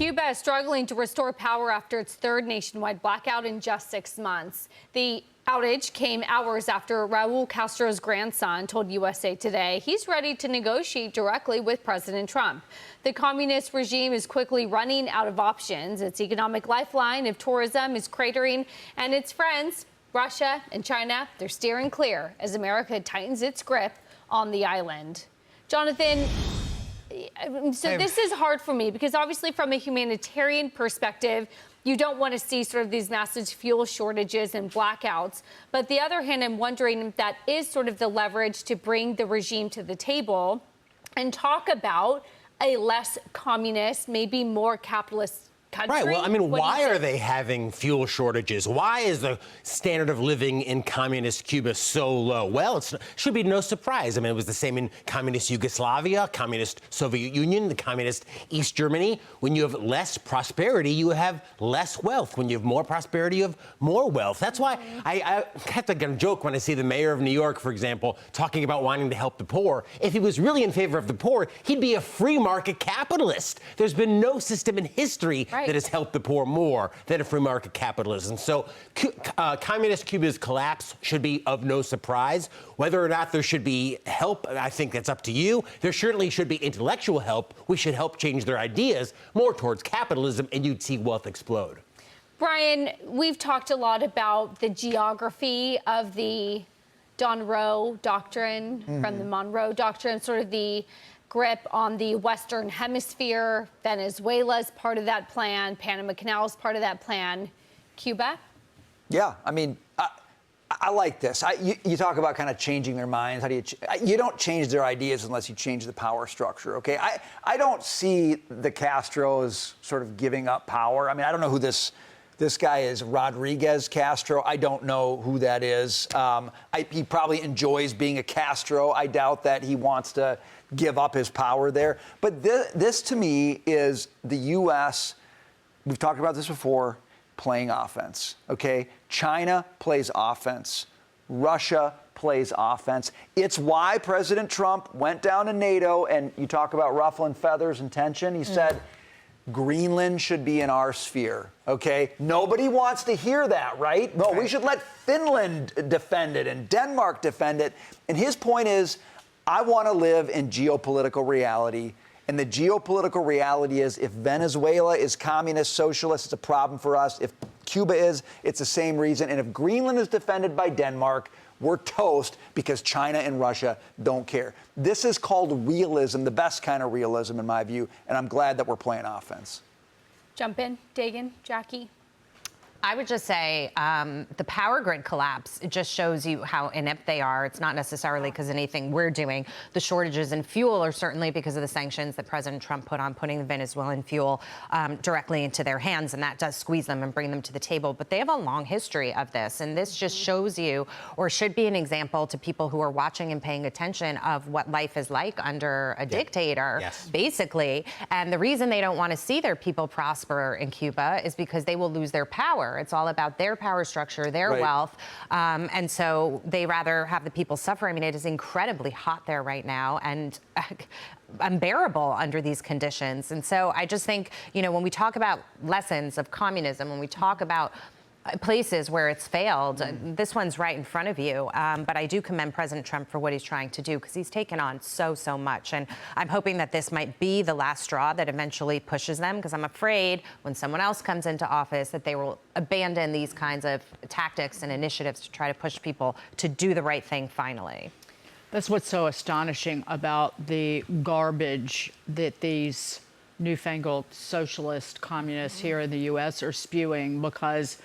Cuba is struggling to restore power after its third nationwide blackout in just 6 months. The outage came hours after Raul Castro's grandson told USA Today he's ready to negotiate directly with President Trump. The communist regime is quickly running out of options. Its economic lifeline of tourism is cratering, and its friends, Russia and China, they're steering clear as America tightens its grip on the island. Jonathan, so this is hard for me because obviously from a humanitarian perspective, you don't want to see sort of these massive fuel shortages and blackouts. But the other hand, I'm wondering if that is sort of the leverage to bring the regime to the table and talk about a less communist, maybe more capitalist country. Right. Well, I mean, why are they having fuel shortages? Why is the standard of living in communist Cuba so low? Well, it should be no surprise. I mean, it was the same in communist Yugoslavia, communist Soviet Union, the communist East Germany. When you have less prosperity, you have less wealth. When you have more prosperity, you have more wealth. That's why I have to joke when I see the mayor of New York, for example, talking about wanting to help the poor. If he was really in favor of the poor, he'd be a free market capitalist. There's been no system in history that has helped the poor more than a free market capitalism. So communist Cuba's collapse should be of no surprise. Whether or not there should be help, I think that's up to you. There certainly should be intellectual help. We should help change their ideas more towards capitalism, and you'd see wealth explode. Brian, we've talked a lot about the geography of the Monroe Doctrine, from the Monroe Doctrine, sort of the grip on the Western Hemisphere. Venezuela's part of that plan. Panama Canal is part of that plan. Cuba? Yeah, I mean, I like this. You talk about kind of changing their minds. How do you don't change their ideas unless you change the power structure, okay? I don't see the Castros sort of giving up power. I mean, I don't know who this guy is, Rodriguez Castro. I don't know who that is. He probably enjoys being a Castro. I doubt that he wants to give up his power there. But this to me is the U.S., we've talked about this before, playing offense, okay? China plays offense. Russia plays offense. It's why President Trump went down to NATO, and you talk about ruffling feathers and tension. He said, Greenland should be in our sphere, okay? Nobody wants to hear that, right? No, we should let Finland defend it and Denmark defend it. And his point is, I want to live in geopolitical reality. And the geopolitical reality is if Venezuela is communist, socialist, it's a problem for us. If Cuba is, it's the same reason. And if Greenland is defended by Denmark, we're toast because China and Russia don't care. This is called realism, the best kind of realism in my view. And I'm glad that we're playing offense. Jump in, Dagan, Jackie. I would just say the power grid collapse, it just shows you how inept they are. It's not necessarily because of anything we're doing. The shortages in fuel are certainly because of the sanctions that President Trump put on putting the Venezuelan fuel directly into their hands, and that does squeeze them and bring them to the table. But they have a long history of this, and this just shows you, or should be an example to people who are watching and paying attention of what life is like under a dictator, basically. And the reason they don't want to see their people prosper in Cuba is because they will lose their power. It's all about their power structure, their wealth. And so they rather have the people suffer. I mean, it is incredibly hot there right now and unbearable under these conditions. And so I just think, you know, when we talk about lessons of communism, when we talk about places where it's failed, this one's right in front of you. But I do commend President Trump for what he's trying to do because he's taken on so much. And I'm hoping that this might be the last straw that eventually pushes them, because I'm afraid when someone else comes into office that they will abandon these kinds of tactics and initiatives to try to push people to do the right thing finally. That's what's so astonishing about the garbage that these newfangled socialist communists here in the U.S. are spewing, because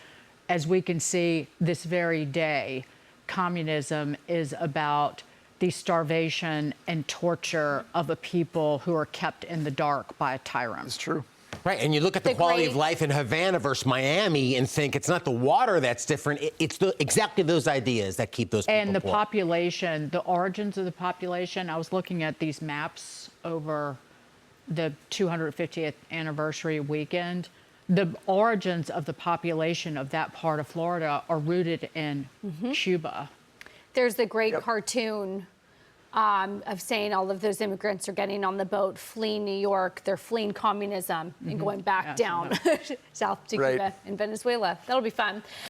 as we can see this very day, communism is about the starvation and torture of a people who are kept in the dark by a tyrant. It's true. Right, and you look at the quality of life in Havana versus Miami and think it's not the water that's different, it's exactly those ideas that keep those people And the poor. population, the origins of the population, I was looking at these maps over the 250th anniversary weekend. The origins of the population of that part of Florida are rooted in Cuba. There's the great cartoon of saying all of those immigrants are getting on the boat, fleeing New York, they're fleeing communism and going back down south to Right. Cuba and Venezuela. That'll be fun.